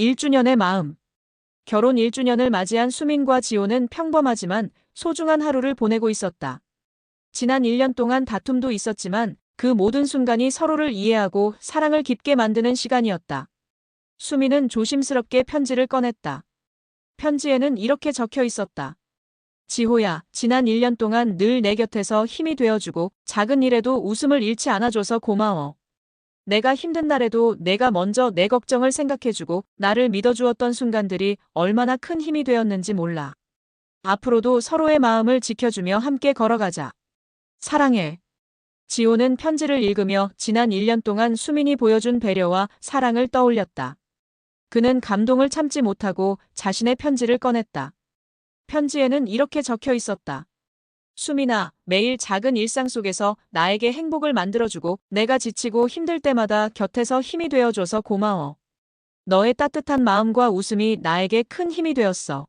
1주년의 마음. 결혼 1주년을 맞이한 수민과 지호는 평범하지만 소중한 하루를 보내고 있었다. 지난 1년 동안 다툼도 있었지만 그 모든 순간이 서로를 이해하고 사랑을 깊게 만드는 시간이었다. 수민은 조심스럽게 편지를 꺼냈다. 편지에는 이렇게 적혀 있었다. 지호야, 지난 1년 동안 늘 내 곁에서 힘이 되어주고 작은 일에도 웃음을 잃지 않아줘서 고마워. 내가 힘든 날에도 내가 먼저 내 걱정을 생각해주고 나를 믿어주었던 순간들이 얼마나 큰 힘이 되었는지 몰라. 앞으로도 서로의 마음을 지켜주며 함께 걸어가자. 사랑해. 지호는 편지를 읽으며 지난 1년 동안 수민이 보여준 배려와 사랑을 떠올렸다. 그는 감동을 참지 못하고 자신의 편지를 꺼냈다. 편지에는 이렇게 적혀 있었다. 수민아, 매일 작은 일상 속에서 나에게 행복을 만들어주고 내가 지치고 힘들 때마다 곁에서 힘이 되어줘서 고마워. 너의 따뜻한 마음과 웃음이 나에게 큰 힘이 되었어.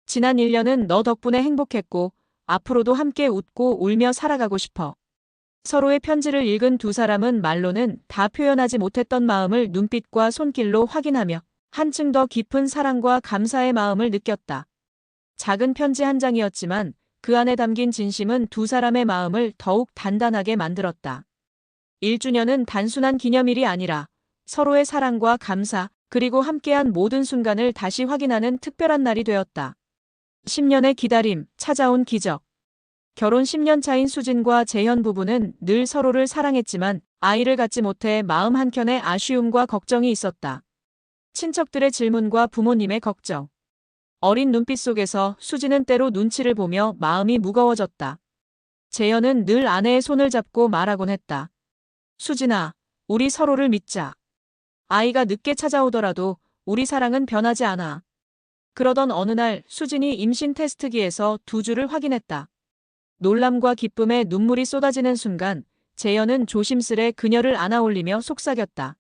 지난 1년은 너 덕분에 행복했고 앞으로도 함께 웃고 울며 살아가고 싶어. 서로의 편지를 읽은 두 사람은 말로는 다 표현하지 못했던 마음을 눈빛과 손길로 확인하며 한층 더 깊은 사랑과 감사의 마음을 느꼈다. 작은 편지 한 장이었지만 그 안에 담긴 진심은 두 사람의 마음을 더욱 단단하게 만들었다. 1주년은 단순한 기념일이 아니라 서로의 사랑과 감사, 그리고 함께한 모든 순간을 다시 확인하는 특별한 날이 되었다. 10년의 기다림, 찾아온 기적. 결혼 10년 차인 수진과 재현 부부는 늘 서로를 사랑했지만 아이를 갖지 못해 마음 한켠에 아쉬움과 걱정이 있었다. 친척들의 질문과 부모님의 걱정. 어린 눈빛 속에서 수지는 때로 눈치를 보며 마음이 무거워졌다. 재현은 늘 아내의 손을 잡고 말하곤 했다. 수진아, 우리 서로를 믿자. 아이가 늦게 찾아오더라도 우리 사랑은 변하지 않아. 그러던 어느 날 수진이 임신 테스트기에서 두 줄을 확인했다. 놀람과 기쁨에 눈물이 쏟아지는 순간 재현은 조심스레 그녀를 안아올리며 속삭였다.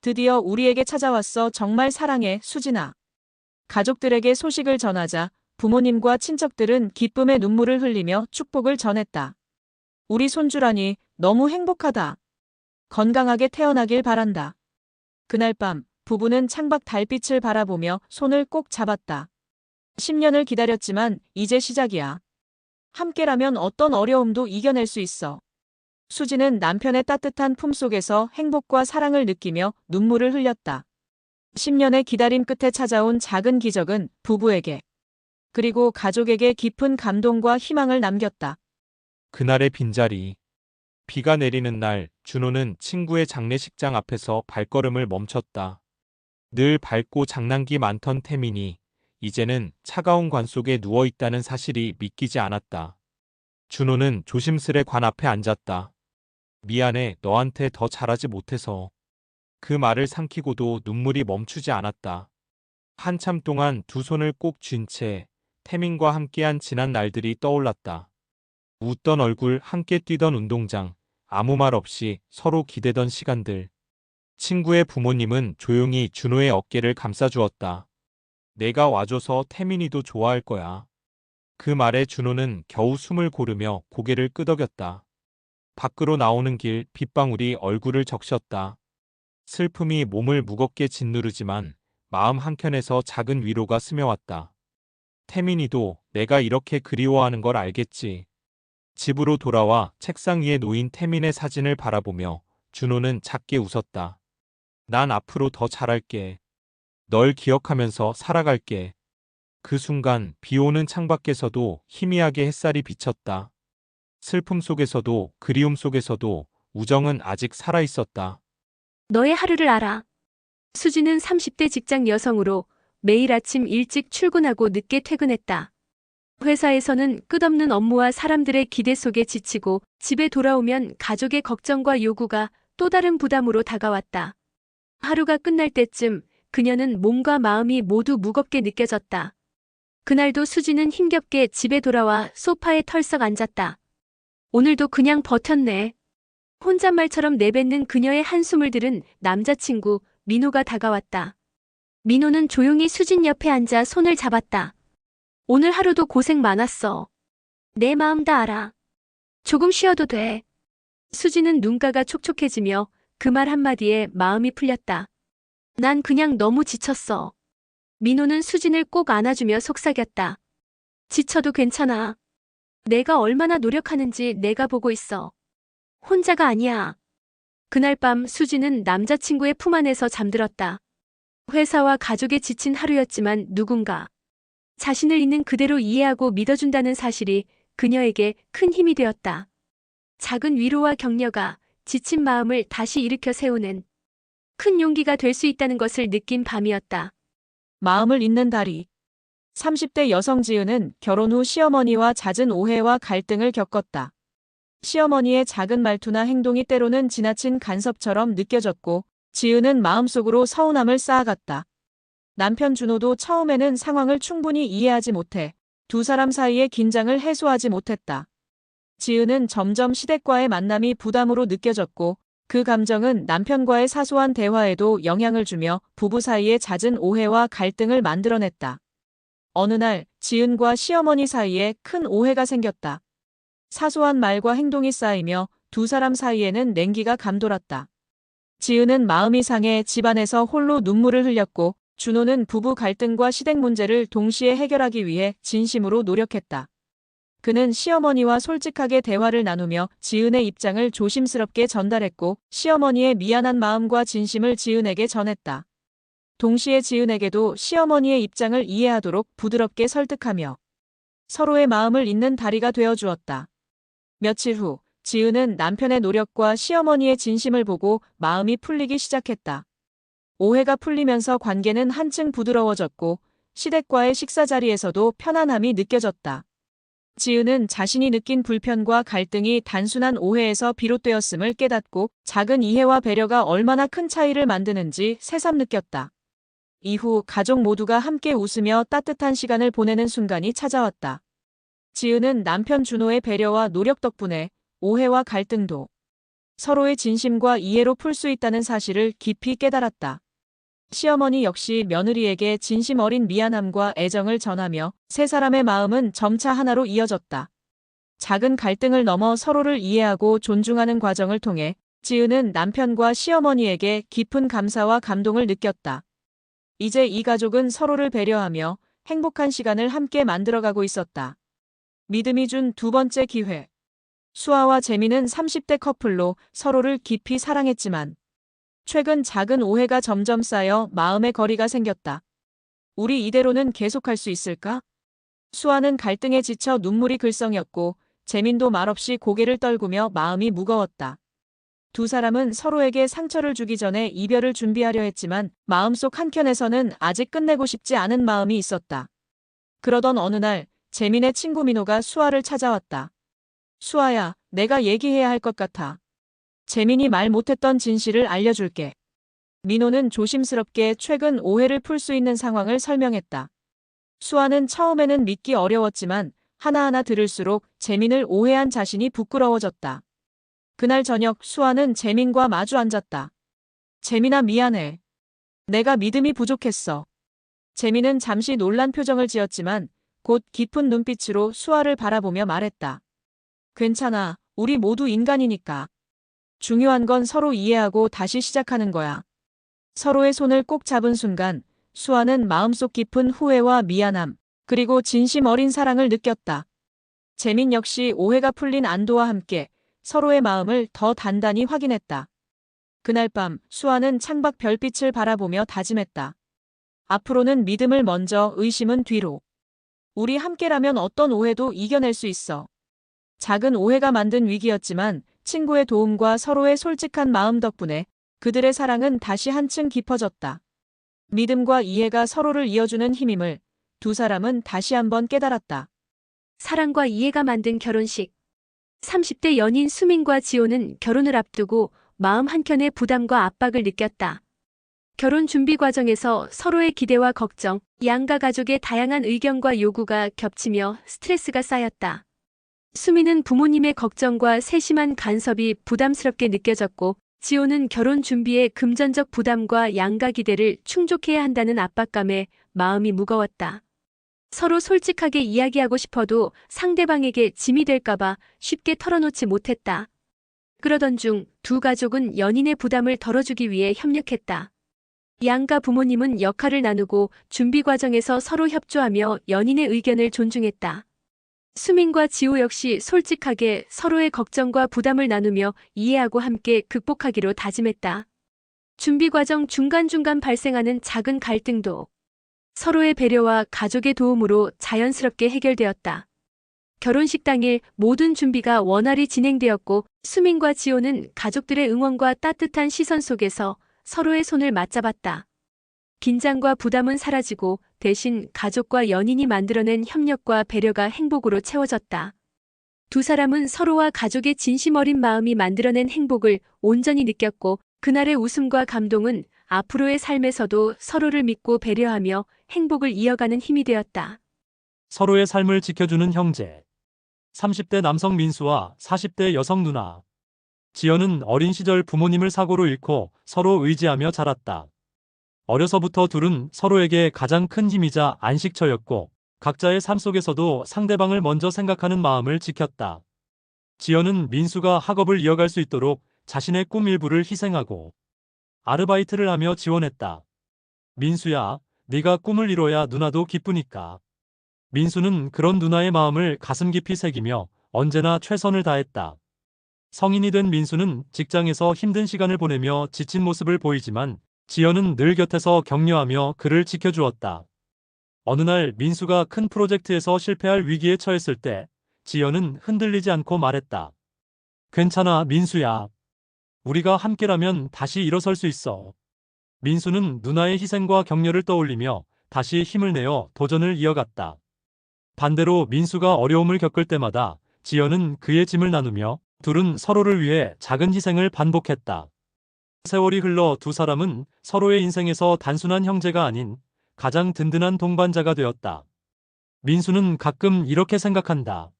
드디어 우리에게 찾아왔어. 정말 사랑해, 수진아. 가족들에게 소식을 전하자 부모님과 친척들은 기쁨의 눈물을 흘리며 축복을 전했다. 우리 손주라니 너무 행복하다. 건강하게 태어나길 바란다. 그날 밤 부부는 창밖 달빛을 바라보며 손을 꼭 잡았다. 10년을 기다렸지만 이제 시작이야. 함께라면 어떤 어려움도 이겨낼 수 있어. 수지는 남편의 따뜻한 품속에서 행복과 사랑을 느끼며 눈물을 흘렸다. 10년의 기다림 끝에 찾아온 작은 기적은 부부에게 그리고 가족에게 깊은 감동과 희망을 남겼다. 그날의 빈자리. 비가 내리는 날, 준호는 친구의 장례식장 앞에서 발걸음을 멈췄다. 늘 밝고 장난기 많던 태민이 이제는 차가운 관 속에 누워있다는 사실이 믿기지 않았다. 준호는 조심스레 관 앞에 앉았다. 미안해, 너한테 더 잘하지 못해서. 그 말을 삼키고도 눈물이 멈추지 않았다. 한참 동안 두 손을 꼭 쥔 채 태민과 함께한 지난 날들이 떠올랐다. 웃던 얼굴, 함께 뛰던 운동장, 아무 말 없이 서로 기대던 시간들. 친구의 부모님은 조용히 준호의 어깨를 감싸주었다. 내가 와줘서 태민이도 좋아할 거야. 그 말에 준호는 겨우 숨을 고르며 고개를 끄덕였다. 밖으로 나오는 길, 빗방울이 얼굴을 적셨다. 슬픔이 몸을 무겁게 짓누르지만 마음 한켠에서 작은 위로가 스며왔다. 태민이도 내가 이렇게 그리워하는 걸 알겠지. 집으로 돌아와 책상 위에 놓인 태민의 사진을 바라보며 준호는 작게 웃었다. 난 앞으로 더 잘할게. 널 기억하면서 살아갈게. 그 순간 비 오는 창밖에서도 희미하게 햇살이 비쳤다. 슬픔 속에서도 그리움 속에서도 우정은 아직 살아있었다. 너의 하루를 알아. 수지는 30대 직장 여성으로 매일 아침 일찍 출근하고 늦게 퇴근했다. 회사에서는 끝없는 업무와 사람들의 기대 속에 지치고 집에 돌아오면 가족의 걱정과 요구가 또 다른 부담으로 다가왔다. 하루가 끝날 때쯤 그녀는 몸과 마음이 모두 무겁게 느껴졌다. 그날도 수지는 힘겹게 집에 돌아와 소파에 털썩 앉았다. 오늘도 그냥 버텼네. 혼잣말처럼 내뱉는 그녀의 한숨을 들은 남자친구 민호가 다가왔다. 민호는 조용히 수진 옆에 앉아 손을 잡았다. 오늘 하루도 고생 많았어. 내 마음 다 알아. 조금 쉬어도 돼. 수지는 눈가가 촉촉해지며 그 말 한마디에 마음이 풀렸다. 난 그냥 너무 지쳤어. 민호는 수진을 꼭 안아주며 속삭였다. 지쳐도 괜찮아. 내가 얼마나 노력하는지 내가 보고 있어. 혼자가 아니야. 그날 밤 수진은 남자친구의 품 안에서 잠들었다. 회사와 가족에 지친 하루였지만 누군가 자신을 있는 그대로 이해하고 믿어준다는 사실이 그녀에게 큰 힘이 되었다. 작은 위로와 격려가 지친 마음을 다시 일으켜 세우는 큰 용기가 될 수 있다는 것을 느낀 밤이었다. 마음을 잇는 다리. 30대 여성 지은은 결혼 후 시어머니와 잦은 오해와 갈등을 겪었다. 시어머니의 작은 말투나 행동이 때로는 지나친 간섭처럼 느껴졌고 지은은 마음속으로 서운함을 쌓아갔다. 남편 준호도 처음에는 상황을 충분히 이해하지 못해 두 사람 사이의 긴장을 해소하지 못했다. 지은은 점점 시댁과의 만남이 부담으로 느껴졌고 그 감정은 남편과의 사소한 대화에도 영향을 주며 부부 사이의 잦은 오해와 갈등을 만들어냈다. 어느 날 지은과 시어머니 사이에 큰 오해가 생겼다. 사소한 말과 행동이 쌓이며 두 사람 사이에는 냉기가 감돌았다. 지은은 마음이 상해 집안에서 홀로 눈물을 흘렸고 준호는 부부 갈등과 시댁 문제를 동시에 해결하기 위해 진심으로 노력했다. 그는 시어머니와 솔직하게 대화를 나누며 지은의 입장을 조심스럽게 전달했고 시어머니의 미안한 마음과 진심을 지은에게 전했다. 동시에 지은에게도 시어머니의 입장을 이해하도록 부드럽게 설득하며 서로의 마음을 잇는 다리가 되어 주었다. 며칠 후 지은은 남편의 노력과 시어머니의 진심을 보고 마음이 풀리기 시작했다. 오해가 풀리면서 관계는 한층 부드러워졌고 시댁과의 식사 자리에서도 편안함이 느껴졌다. 지은은 자신이 느낀 불편과 갈등이 단순한 오해에서 비롯되었음을 깨닫고 작은 이해와 배려가 얼마나 큰 차이를 만드는지 새삼 느꼈다. 이후 가족 모두가 함께 웃으며 따뜻한 시간을 보내는 순간이 찾아왔다. 지은은 남편 준호의 배려와 노력 덕분에 오해와 갈등도 서로의 진심과 이해로 풀 수 있다는 사실을 깊이 깨달았다. 시어머니 역시 며느리에게 진심 어린 미안함과 애정을 전하며 세 사람의 마음은 점차 하나로 이어졌다. 작은 갈등을 넘어 서로를 이해하고 존중하는 과정을 통해 지은은 남편과 시어머니에게 깊은 감사와 감동을 느꼈다. 이제 이 가족은 서로를 배려하며 행복한 시간을 함께 만들어가고 있었다. 믿음이 준 두 번째 기회. 수아와 재민은 30대 커플로 서로를 깊이 사랑했지만 최근 작은 오해가 점점 쌓여 마음의 거리가 생겼다. 우리 이대로는 계속할 수 있을까? 수아는 갈등에 지쳐 눈물이 글썽였고 재민도 말없이 고개를 떨구며 마음이 무거웠다. 두 사람은 서로에게 상처를 주기 전에 이별을 준비하려 했지만 마음속 한켠에서는 아직 끝내고 싶지 않은 마음이 있었다. 그러던 어느 날 재민의 친구 민호가 수아를 찾아왔다. 수아야, 내가 얘기해야 할 것 같아. 재민이 말 못했던 진실을 알려줄게. 민호는 조심스럽게 최근 오해를 풀 수 있는 상황을 설명했다. 수아는 처음에는 믿기 어려웠지만 하나하나 들을수록 재민을 오해한 자신이 부끄러워졌다. 그날 저녁 수아는 재민과 마주 앉았다. 재민아, 미안해. 내가 믿음이 부족했어. 재민은 잠시 놀란 표정을 지었지만 곧 깊은 눈빛으로 수아를 바라보며 말했다. 괜찮아. 우리 모두 인간이니까. 중요한 건 서로 이해하고 다시 시작하는 거야. 서로의 손을 꼭 잡은 순간 수아는 마음속 깊은 후회와 미안함, 그리고 진심 어린 사랑을 느꼈다. 재민 역시 오해가 풀린 안도와 함께 서로의 마음을 더 단단히 확인했다. 그날 밤 수아는 창밖 별빛을 바라보며 다짐했다. 앞으로는 믿음을 먼저, 의심은 뒤로. 우리 함께라면 어떤 오해도 이겨낼 수 있어. 작은 오해가 만든 위기였지만 친구의 도움과 서로의 솔직한 마음 덕분에 그들의 사랑은 다시 한층 깊어졌다. 믿음과 이해가 서로를 이어주는 힘임을 두 사람은 다시 한번 깨달았다. 사랑과 이해가 만든 결혼식. 30대 연인 수민과 지호는 결혼을 앞두고 마음 한켠에 부담과 압박을 느꼈다. 결혼 준비 과정에서 서로의 기대와 걱정, 양가 가족의 다양한 의견과 요구가 겹치며 스트레스가 쌓였다. 수민은 부모님의 걱정과 세심한 간섭이 부담스럽게 느껴졌고, 지호는 결혼 준비에 금전적 부담과 양가 기대를 충족해야 한다는 압박감에 마음이 무거웠다. 서로 솔직하게 이야기하고 싶어도 상대방에게 짐이 될까봐 쉽게 털어놓지 못했다. 그러던 중 두 가족은 연인의 부담을 덜어주기 위해 협력했다. 양가 부모님은 역할을 나누고 준비 과정에서 서로 협조하며 연인의 의견을 존중했다. 수민과 지호 역시 솔직하게 서로의 걱정과 부담을 나누며 이해하고 함께 극복하기로 다짐했다. 준비 과정 중간중간 발생하는 작은 갈등도 서로의 배려와 가족의 도움으로 자연스럽게 해결되었다. 결혼식 당일 모든 준비가 원활히 진행되었고 수민과 지호는 가족들의 응원과 따뜻한 시선 속에서 서로의 손을 맞잡았다. 긴장과 부담은 사라지고 대신 가족과 연인이 만들어낸 협력과 배려가 행복으로 채워졌다. 두 사람은 서로와 가족의 진심 어린 마음이 만들어낸 행복을 온전히 느꼈고 그날의 웃음과 감동은 앞으로의 삶에서도 서로를 믿고 배려하며 행복을 이어가는 힘이 되었다. 서로의 삶을 지켜주는 형제. 30대 남성 민수와 40대 여성 누나. 지연은 어린 시절 부모님을 사고로 잃고 서로 의지하며 자랐다. 어려서부터 둘은 서로에게 가장 큰 힘이자 안식처였고 각자의 삶 속에서도 상대방을 먼저 생각하는 마음을 지켰다. 지연은 민수가 학업을 이어갈 수 있도록 자신의 꿈 일부를 희생하고 아르바이트를 하며 지원했다. 민수야, 네가 꿈을 이뤄야 누나도 기쁘니까. 민수는 그런 누나의 마음을 가슴 깊이 새기며 언제나 최선을 다했다. 성인이 된 민수는 직장에서 힘든 시간을 보내며 지친 모습을 보이지만 지연은 늘 곁에서 격려하며 그를 지켜주었다. 어느 날 민수가 큰 프로젝트에서 실패할 위기에 처했을 때 지연은 흔들리지 않고 말했다. 괜찮아, 민수야. 우리가 함께라면 다시 일어설 수 있어. 민수는 누나의 희생과 격려를 떠올리며 다시 힘을 내어 도전을 이어갔다. 반대로 민수가 어려움을 겪을 때마다 지연은 그의 짐을 나누며 둘은 서로를 위해 작은 희생을 반복했다. 세월이 흘러 두 사람은 서로의 인생에서 단순한 형제가 아닌 가장 든든한 동반자가 되었다. 민수는 가끔 이렇게 생각한다.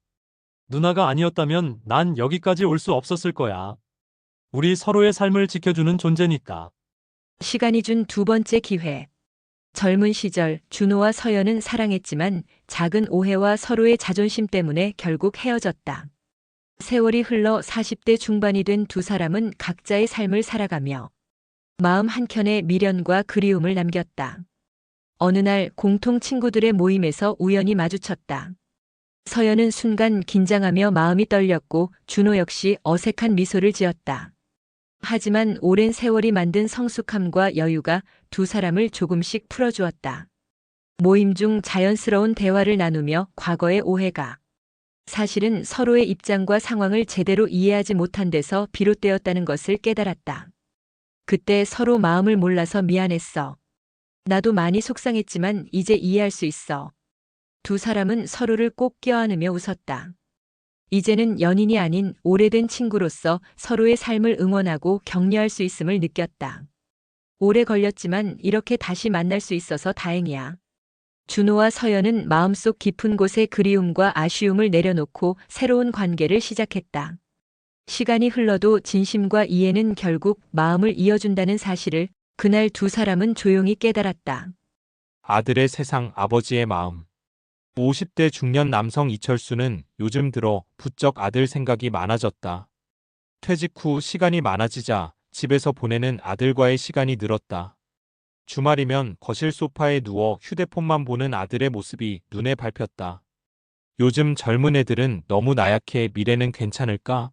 누나가 아니었다면 난 여기까지 올 수 없었을 거야. 우리 서로의 삶을 지켜주는 존재니까. 시간이 준 두 번째 기회. 젊은 시절 준호와 서연은 사랑했지만 작은 오해와 서로의 자존심 때문에 결국 헤어졌다. 세월이 흘러 40대 중반이 된 두 사람은 각자의 삶을 살아가며 마음 한켠에 미련과 그리움을 남겼다. 어느 날 공통 친구들의 모임에서 우연히 마주쳤다. 서연은 순간 긴장하며 마음이 떨렸고 준호 역시 어색한 미소를 지었다. 하지만 오랜 세월이 만든 성숙함과 여유가 두 사람을 조금씩 풀어주었다. 모임 중 자연스러운 대화를 나누며 과거의 오해가 사실은 서로의 입장과 상황을 제대로 이해하지 못한 데서 비롯되었다는 것을 깨달았다. 그때 서로 마음을 몰라서 미안했어. 나도 많이 속상했지만 이제 이해할 수 있어. 두 사람은 서로를 꼭 껴안으며 웃었다. 이제는 연인이 아닌 오래된 친구로서 서로의 삶을 응원하고 격려할 수 있음을 느꼈다. 오래 걸렸지만 이렇게 다시 만날 수 있어서 다행이야. 준호와 서연은 마음속 깊은 곳에 그리움과 아쉬움을 내려놓고 새로운 관계를 시작했다. 시간이 흘러도 진심과 이해는 결국 마음을 이어준다는 사실을 그날 두 사람은 조용히 깨달았다. 아들의 세상, 아버지의 마음. 50대 중년 남성 이철수는 요즘 들어 부쩍 아들 생각이 많아졌다. 퇴직 후 시간이 많아지자 집에서 보내는 아들과의 시간이 늘었다. 주말이면 거실 소파에 누워 휴대폰만 보는 아들의 모습이 눈에 밟혔다. 요즘 젊은 애들은 너무 나약해 미래는 괜찮을까?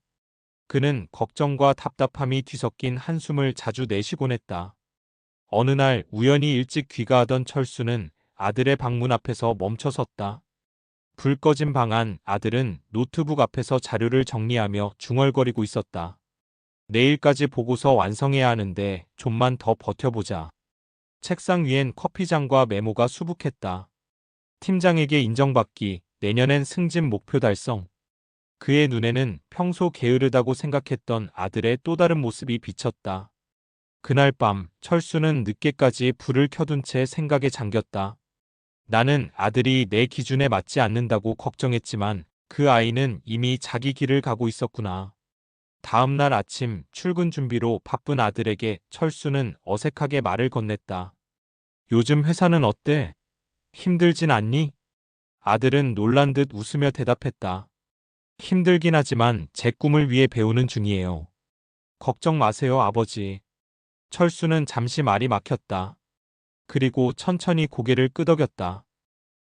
그는 걱정과 답답함이 뒤섞인 한숨을 자주 내쉬곤 했다. 어느 날 우연히 일찍 귀가하던 철수는 아들의 방문 앞에서 멈춰섰다. 불 꺼진 방 안 아들은 노트북 앞에서 자료를 정리하며 중얼거리고 있었다. 내일까지 보고서 완성해야 하는데 좀만 더 버텨보자. 책상 위엔 커피잔과 메모가 수북했다. 팀장에게 인정받기, 내년엔 승진 목표 달성. 그의 눈에는 평소 게으르다고 생각했던 아들의 또 다른 모습이 비쳤다. 그날 밤 철수는 늦게까지 불을 켜둔 채 생각에 잠겼다. 나는 아들이 내 기준에 맞지 않는다고 걱정했지만 그 아이는 이미 자기 길을 가고 있었구나. 다음 날 아침 출근 준비로 바쁜 아들에게 철수는 어색하게 말을 건넸다. 요즘 회사는 어때? 힘들진 않니? 아들은 놀란 듯 웃으며 대답했다. 힘들긴 하지만 제 꿈을 위해 배우는 중이에요. 걱정 마세요, 아버지. 철수는 잠시 말이 막혔다. 그리고 천천히 고개를 끄덕였다.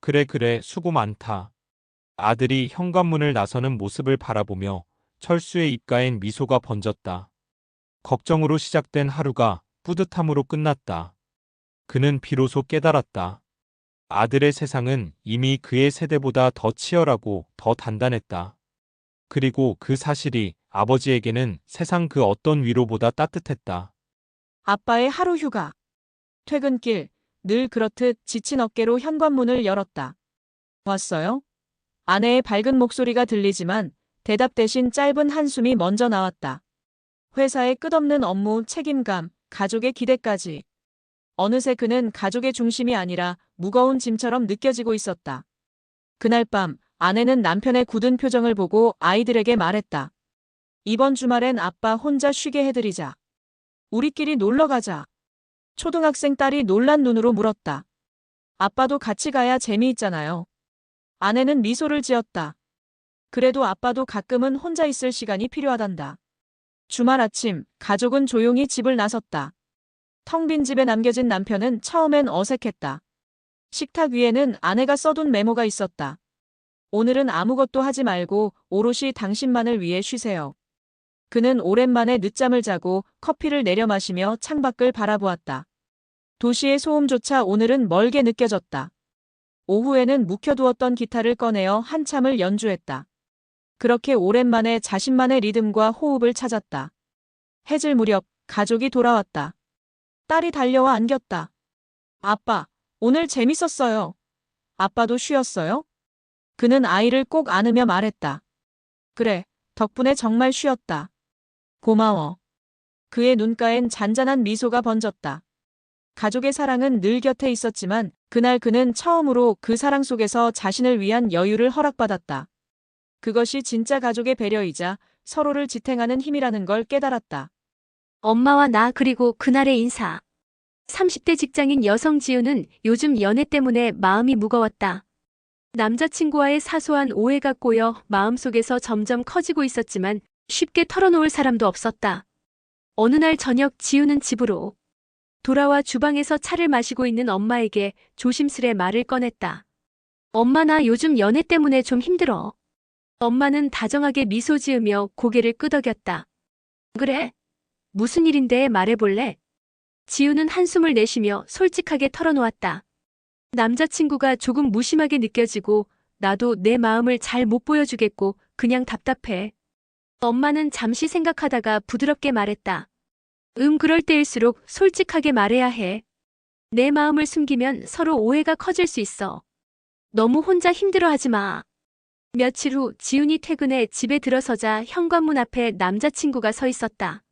그래, 그래, 수고 많다. 아들이 현관문을 나서는 모습을 바라보며 철수의 입가엔 미소가 번졌다. 걱정으로 시작된 하루가 뿌듯함으로 끝났다. 그는 비로소 깨달았다. 아들의 세상은 이미 그의 세대보다 더 치열하고 더 단단했다. 그리고 그 사실이 아버지에게는 세상 그 어떤 위로보다 따뜻했다. 아빠의 하루 휴가. 퇴근길, 늘 그렇듯 지친 어깨로 현관문을 열었다. 왔어요? 아내의 밝은 목소리가 들리지만 대답 대신 짧은 한숨이 먼저 나왔다. 회사의 끝없는 업무, 책임감, 가족의 기대까지. 어느새 그는 가족의 중심이 아니라 무거운 짐처럼 느껴지고 있었다. 그날 밤 아내는 남편의 굳은 표정을 보고 아이들에게 말했다. 이번 주말엔 아빠 혼자 쉬게 해드리자. 우리끼리 놀러 가자. 초등학생 딸이 놀란 눈으로 물었다. 아빠도 같이 가야 재미있잖아요. 아내는 미소를 지었다. 그래도 아빠도 가끔은 혼자 있을 시간이 필요하단다. 주말 아침, 가족은 조용히 집을 나섰다. 텅 빈 집에 남겨진 남편은 처음엔 어색했다. 식탁 위에는 아내가 써둔 메모가 있었다. 오늘은 아무것도 하지 말고 오롯이 당신만을 위해 쉬세요. 그는 오랜만에 늦잠을 자고 커피를 내려 마시며 창밖을 바라보았다. 도시의 소음조차 오늘은 멀게 느껴졌다. 오후에는 묵혀두었던 기타를 꺼내어 한참을 연주했다. 그렇게 오랜만에 자신만의 리듬과 호흡을 찾았다. 해질 무렵 가족이 돌아왔다. 딸이 달려와 안겼다. 아빠, 오늘 재밌었어요. 아빠도 쉬었어요? 그는 아이를 꼭 안으며 말했다. 그래, 덕분에 정말 쉬었다. 고마워. 그의 눈가엔 잔잔한 미소가 번졌다. 가족의 사랑은 늘 곁에 있었지만 그날 그는 처음으로 그 사랑 속에서 자신을 위한 여유를 허락받았다. 그것이 진짜 가족의 배려이자 서로를 지탱하는 힘이라는 걸 깨달았다. 엄마와 나 그리고 그날의 인사. 30대 직장인 여성 지우는 요즘 연애 때문에 마음이 무거웠다. 남자친구와의 사소한 오해가 꼬여 마음속에서 점점 커지고 있었지만 쉽게 털어놓을 사람도 없었다. 어느 날 저녁 지우는 집으로 돌아와 주방에서 차를 마시고 있는 엄마에게 조심스레 말을 꺼냈다. 엄마, 나 요즘 연애 때문에 좀 힘들어. 엄마는 다정하게 미소 지으며 고개를 끄덕였다. 그래? 무슨 일인데 말해볼래? 지우는 한숨을 내쉬며 솔직하게 털어놓았다. 남자친구가 조금 무심하게 느껴지고 나도 내 마음을 잘 못 보여주겠고 그냥 답답해. 엄마는 잠시 생각하다가 부드럽게 말했다. 그럴 때일수록 솔직하게 말해야 해. 내 마음을 숨기면 서로 오해가 커질 수 있어. 너무 혼자 힘들어하지 마. 며칠 후 지훈이 퇴근해 집에 들어서자 현관문 앞에 남자친구가 서 있었다.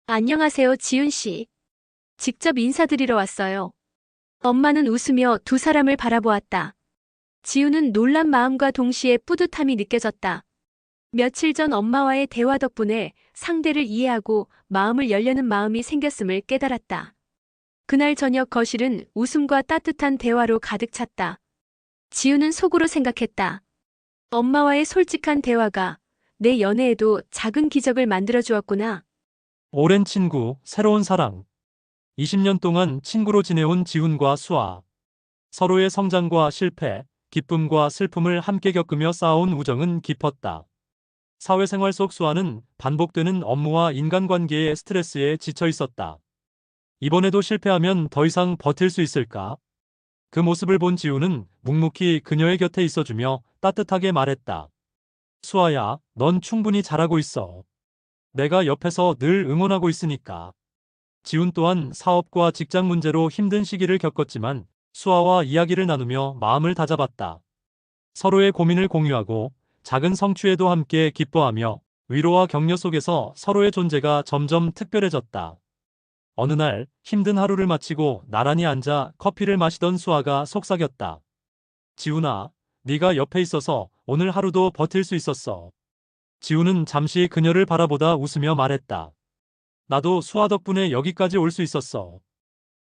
안녕하세요, 지훈 씨. 직접 인사드리러 왔어요. 엄마는 웃으며 두 사람을 바라보았다. 지훈은 놀란 마음과 동시에 뿌듯함이 느껴졌다. 며칠 전 엄마와의 대화 덕분에 상대를 이해하고 마음을 열려는 마음이 생겼음을 깨달았다. 그날 저녁 거실은 웃음과 따뜻한 대화로 가득 찼다. 지훈은 속으로 생각했다. 엄마와의 솔직한 대화가 내 연애에도 작은 기적을 만들어 주었구나. 오랜 친구, 새로운 사랑. 20년 동안 친구로 지내온 지훈과 수아. 서로의 성장과 실패, 기쁨과 슬픔을 함께 겪으며 쌓아온 우정은 깊었다. 사회생활 속 수아는 반복되는 업무와 인간관계의 스트레스에 지쳐 있었다. 이번에도 실패하면 더 이상 버틸 수 있을까? 그 모습을 본 지훈은 묵묵히 그녀의 곁에 있어주며 따뜻하게 말했다. 수아야, 넌 충분히 잘하고 있어. 내가 옆에서 늘 응원하고 있으니까. 지훈 또한 사업과 직장 문제로 힘든 시기를 겪었지만 수아와 이야기를 나누며 마음을 다잡았다. 서로의 고민을 공유하고 작은 성취에도 함께 기뻐하며 위로와 격려 속에서 서로의 존재가 점점 특별해졌다. 어느 날 힘든 하루를 마치고 나란히 앉아 커피를 마시던 수아가 속삭였다. 지훈아, 네가 옆에 있어서 오늘 하루도 버틸 수 있었어. 지훈은 잠시 그녀를 바라보다 웃으며 말했다. 나도 수아 덕분에 여기까지 올 수 있었어.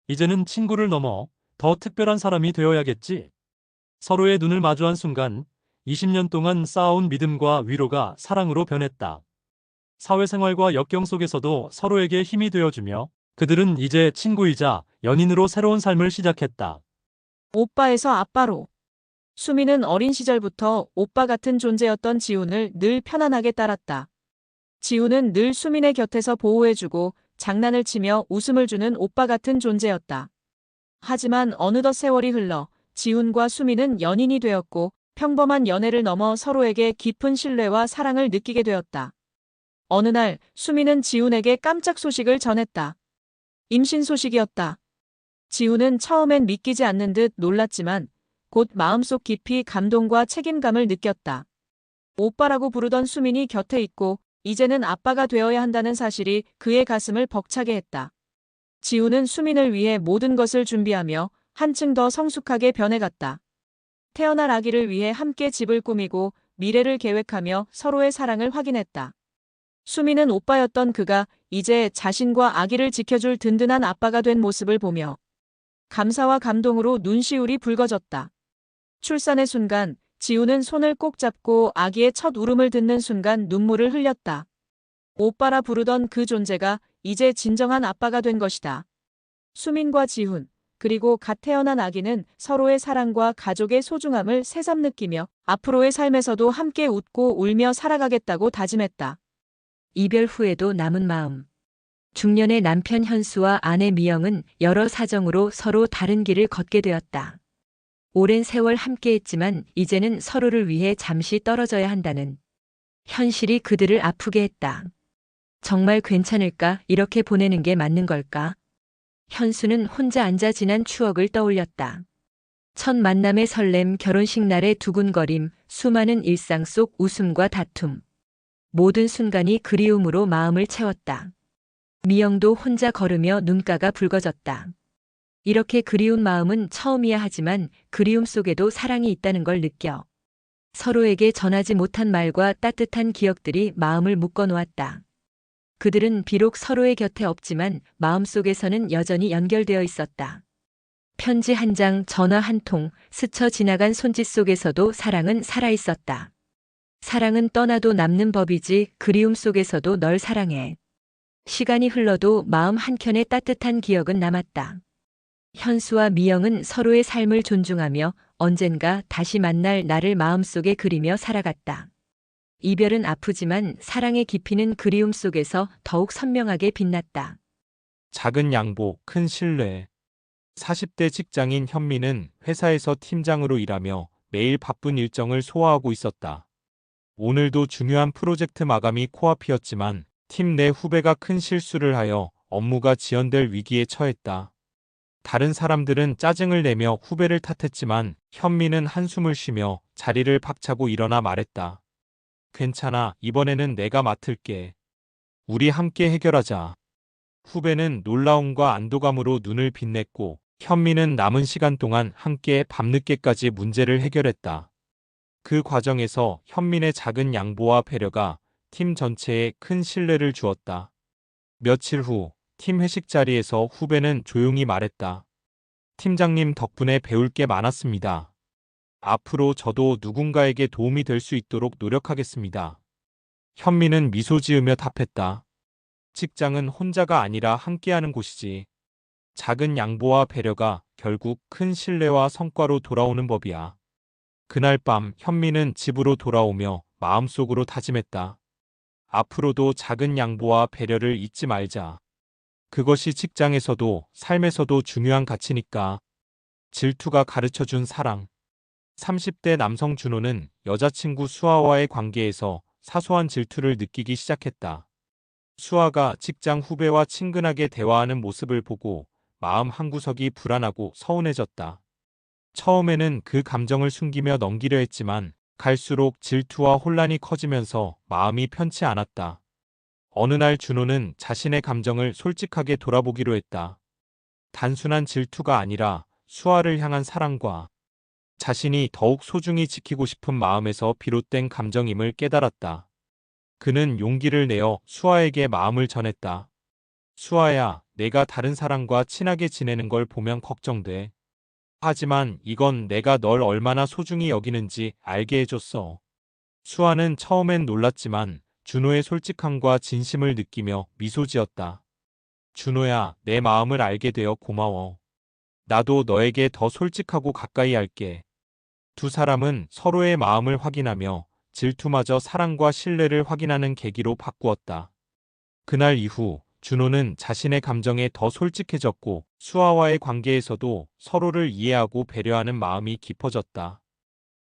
이제는 친구를 넘어 더 특별한 사람이 되어야겠지. 서로의 눈을 마주한 순간 20년 동안 쌓아온 믿음과 위로가 사랑으로 변했다. 사회생활과 역경 속에서도 서로에게 힘이 되어주며 그들은 이제 친구이자 연인으로 새로운 삶을 시작했다. 오빠에서 아빠로. 수미는 어린 시절부터 오빠 같은 존재였던 지훈을 늘 편안하게 따랐다. 지훈은 늘 수민의 곁에서 보호해주고 장난을 치며 웃음을 주는 오빠 같은 존재였다. 하지만 어느덧 세월이 흘러 지훈과 수민은 연인이 되었고 평범한 연애를 넘어 서로에게 깊은 신뢰와 사랑을 느끼게 되었다. 어느 날 수민은 지훈에게 깜짝 소식을 전했다. 임신 소식이었다. 지훈은 처음엔 믿기지 않는 듯 놀랐지만 곧 마음속 깊이 감동과 책임감을 느꼈다. 오빠라고 부르던 수민이 곁에 있고 이제는 아빠가 되어야 한다는 사실이 그의 가슴을 벅차게 했다. 지훈은 수민을 위해 모든 것을 준비하며 한층 더 성숙하게 변해갔다. 태어날 아기를 위해 함께 집을 꾸미고 미래를 계획하며 서로의 사랑을 확인했다. 수민은 오빠였던 그가 이제 자신과 아기를 지켜줄 든든한 아빠가 된 모습을 보며 감사와 감동으로 눈시울이 붉어졌다. 출산의 순간 지훈은 손을 꼭 잡고 아기의 첫 울음을 듣는 순간 눈물을 흘렸다. 오빠라 부르던 그 존재가 이제 진정한 아빠가 된 것이다. 수민과 지훈, 그리고 갓 태어난 아기는 서로의 사랑과 가족의 소중함을 새삼 느끼며 앞으로의 삶에서도 함께 웃고 울며 살아가겠다고 다짐했다. 이별 후에도 남은 마음. 중년의 남편 현수와 아내 미영은 여러 사정으로 서로 다른 길을 걷게 되었다. 오랜 세월 함께했지만 이제는 서로를 위해 잠시 떨어져야 한다는 현실이 그들을 아프게 했다. 정말 괜찮을까? 이렇게 보내는 게 맞는 걸까? 현수는 혼자 앉아 지난 추억을 떠올렸다. 첫 만남의 설렘, 결혼식 날의 두근거림, 수많은 일상 속 웃음과 다툼. 모든 순간이 그리움으로 마음을 채웠다. 미영도 혼자 걸으며 눈가가 붉어졌다. 이렇게 그리운 마음은 처음이야 하지만 그리움 속에도 사랑이 있다는 걸 느껴. 서로에게 전하지 못한 말과 따뜻한 기억들이 마음을 묶어놓았다. 그들은 비록 서로의 곁에 없지만 마음속에서는 여전히 연결되어 있었다. 편지 한 장, 전화 한 통, 스쳐 지나간 손짓 속에서도 사랑은 살아있었다. 사랑은 떠나도 남는 법이지 그리움 속에서도 널 사랑해. 시간이 흘러도 마음 한켠에 따뜻한 기억은 남았다. 현수와 미영은 서로의 삶을 존중하며 언젠가 다시 만날 나를 마음속에 그리며 살아갔다. 이별은 아프지만 사랑의 깊이는 그리움 속에서 더욱 선명하게 빛났다. 작은 양보, 큰 신뢰. 40대 직장인 현미는 회사에서 팀장으로 일하며 매일 바쁜 일정을 소화하고 있었다. 오늘도 중요한 프로젝트 마감이 코앞이었지만 팀 내 후배가 큰 실수를 하여 업무가 지연될 위기에 처했다. 다른 사람들은 짜증을 내며 후배를 탓했지만 현미는 한숨을 쉬며 자리를 박차고 일어나 말했다. 괜찮아, 이번에는 내가 맡을게. 우리 함께 해결하자. 후배는 놀라움과 안도감으로 눈을 빛냈고 현미는 남은 시간 동안 함께 밤늦게까지 문제를 해결했다. 그 과정에서 현민의 작은 양보와 배려가 팀 전체에 큰 신뢰를 주었다. 며칠 후 팀 회식 자리에서 후배는 조용히 말했다. 팀장님 덕분에 배울 게 많았습니다. 앞으로 저도 누군가에게 도움이 될 수 있도록 노력하겠습니다. 현미는 미소 지으며 답했다. 직장은 혼자가 아니라 함께하는 곳이지. 작은 양보와 배려가 결국 큰 신뢰와 성과로 돌아오는 법이야. 그날 밤 현미는 집으로 돌아오며 마음속으로 다짐했다. 앞으로도 작은 양보와 배려를 잊지 말자. 그것이 직장에서도 삶에서도 중요한 가치니까. 질투가 가르쳐준 사랑. 30대 남성 준호는 여자친구 수아와의 관계에서 사소한 질투를 느끼기 시작했다. 수아가 직장 후배와 친근하게 대화하는 모습을 보고 마음 한구석이 불안하고 서운해졌다. 처음에는 그 감정을 숨기며 넘기려 했지만 갈수록 질투와 혼란이 커지면서 마음이 편치 않았다. 어느 날 준호는 자신의 감정을 솔직하게 돌아보기로 했다. 단순한 질투가 아니라 수아를 향한 사랑과 자신이 더욱 소중히 지키고 싶은 마음에서 비롯된 감정임을 깨달았다. 그는 용기를 내어 수아에게 마음을 전했다. 수아야, 내가 다른 사람과 친하게 지내는 걸 보면 걱정돼. 하지만 이건 내가 널 얼마나 소중히 여기는지 알게 해줬어. 수아는 처음엔 놀랐지만 준호의 솔직함과 진심을 느끼며 미소 지었다. 준호야, 내 마음을 알게 되어 고마워. 나도 너에게 더 솔직하고 가까이 할게. 두 사람은 서로의 마음을 확인하며 질투마저 사랑과 신뢰를 확인하는 계기로 바꾸었다. 그날 이후 준호는 자신의 감정에 더 솔직해졌고 수아와의 관계에서도 서로를 이해하고 배려하는 마음이 깊어졌다.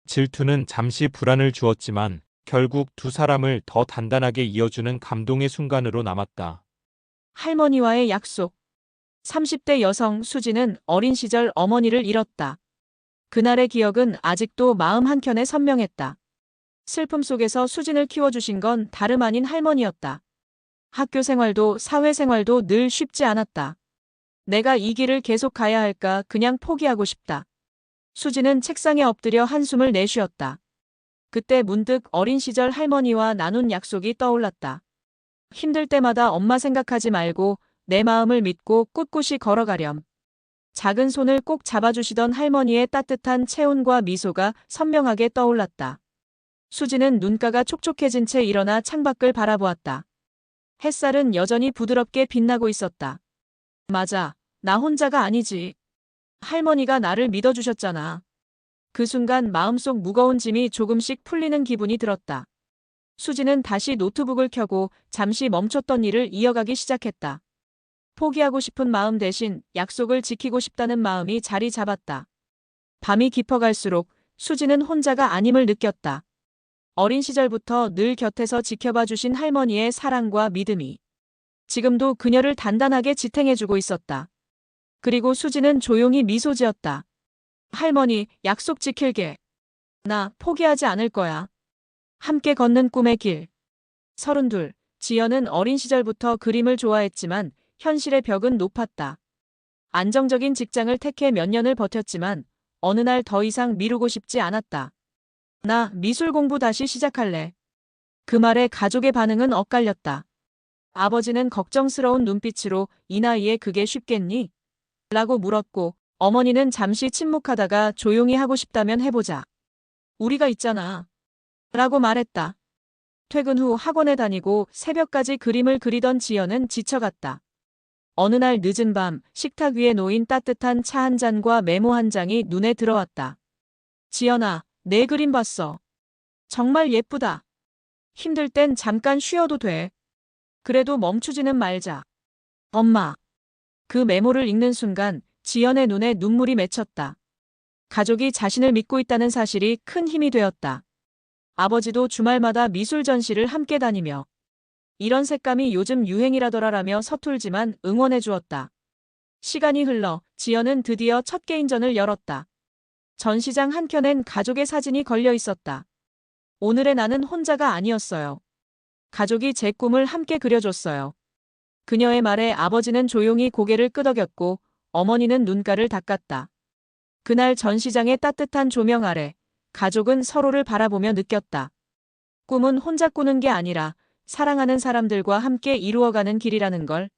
질투는 잠시 불안을 주었지만 결국 두 사람을 더 단단하게 이어주는 감동의 순간으로 남았다. 할머니와의 약속. 30대 여성 수지는 어린 시절 어머니를 잃었다. 그날의 기억은 아직도 마음 한켠에 선명했다. 슬픔 속에서 수진을 키워주신 건 다름 아닌 할머니였다. 학교 생활도 사회 생활도 늘 쉽지 않았다. 내가 이 길을 계속 가야 할까 그냥 포기하고 싶다. 수지는 책상에 엎드려 한숨을 내쉬었다. 그때 문득 어린 시절 할머니와 나눈 약속이 떠올랐다. 힘들 때마다 엄마 생각하지 말고 내 마음을 믿고 꿋꿋이 걸어가렴. 작은 손을 꼭 잡아주시던 할머니의 따뜻한 체온과 미소가 선명하게 떠올랐다. 수지는 눈가가 촉촉해진 채 일어나 창밖을 바라보았다. 햇살은 여전히 부드럽게 빛나고 있었다. 맞아, 나 혼자가 아니지. 할머니가 나를 믿어주셨잖아. 그 순간 마음속 무거운 짐이 조금씩 풀리는 기분이 들었다. 수지는 다시 노트북을 켜고 잠시 멈췄던 일을 이어가기 시작했다. 포기하고 싶은 마음 대신 약속을 지키고 싶다는 마음이 자리 잡았다. 밤이 깊어갈수록 수지는 혼자가 아님을 느꼈다. 어린 시절부터 늘 곁에서 지켜봐 주신 할머니의 사랑과 믿음이 지금도 그녀를 단단하게 지탱해주고 있었다. 그리고 수지는 조용히 미소 지었다. 할머니, 약속 지킬게. 나 포기하지 않을 거야. 함께 걷는 꿈의 길. 32. 지연은 어린 시절부터 그림을 좋아했지만 현실의 벽은 높았다. 안정적인 직장을 택해 몇 년을 버텼지만 어느 날 더 이상 미루고 싶지 않았다. 나 미술 공부 다시 시작할래. 그 말에 가족의 반응은 엇갈렸다. 아버지는 걱정스러운 눈빛으로 이 나이에 그게 쉽겠니? 라고 물었고 어머니는 잠시 침묵하다가 조용히 하고 싶다면 해보자. 우리가 있잖아. 라고 말했다. 퇴근 후 학원에 다니고 새벽까지 그림을 그리던 지연은 지쳐갔다. 어느 날 늦은 밤 식탁 위에 놓인 따뜻한 차 한 잔과 메모 한 장이 눈에 들어왔다. 지연아, 내 그림 봤어. 정말 예쁘다. 힘들 땐 잠깐 쉬어도 돼. 그래도 멈추지는 말자. 엄마. 그 메모를 읽는 순간 지연의 눈에 눈물이 맺혔다. 가족이 자신을 믿고 있다는 사실이 큰 힘이 되었다. 아버지도 주말마다 미술 전시를 함께 다니며 이런 색감이 요즘 유행이라더라라며 서툴지만 응원해 주었다. 시간이 흘러 지연은 드디어 첫 개인전을 열었다. 전시장 한켠엔 가족의 사진이 걸려 있었다. 오늘의 나는 혼자가 아니었어요. 가족이 제 꿈을 함께 그려줬어요. 그녀의 말에 아버지는 조용히 고개를 끄덕였고 어머니는 눈가를 닦았다. 그날 전시장의 따뜻한 조명 아래 가족은 서로를 바라보며 느꼈다. 꿈은 혼자 꾸는 게 아니라 사랑하는 사람들과 함께 이루어가는 길이라는 걸.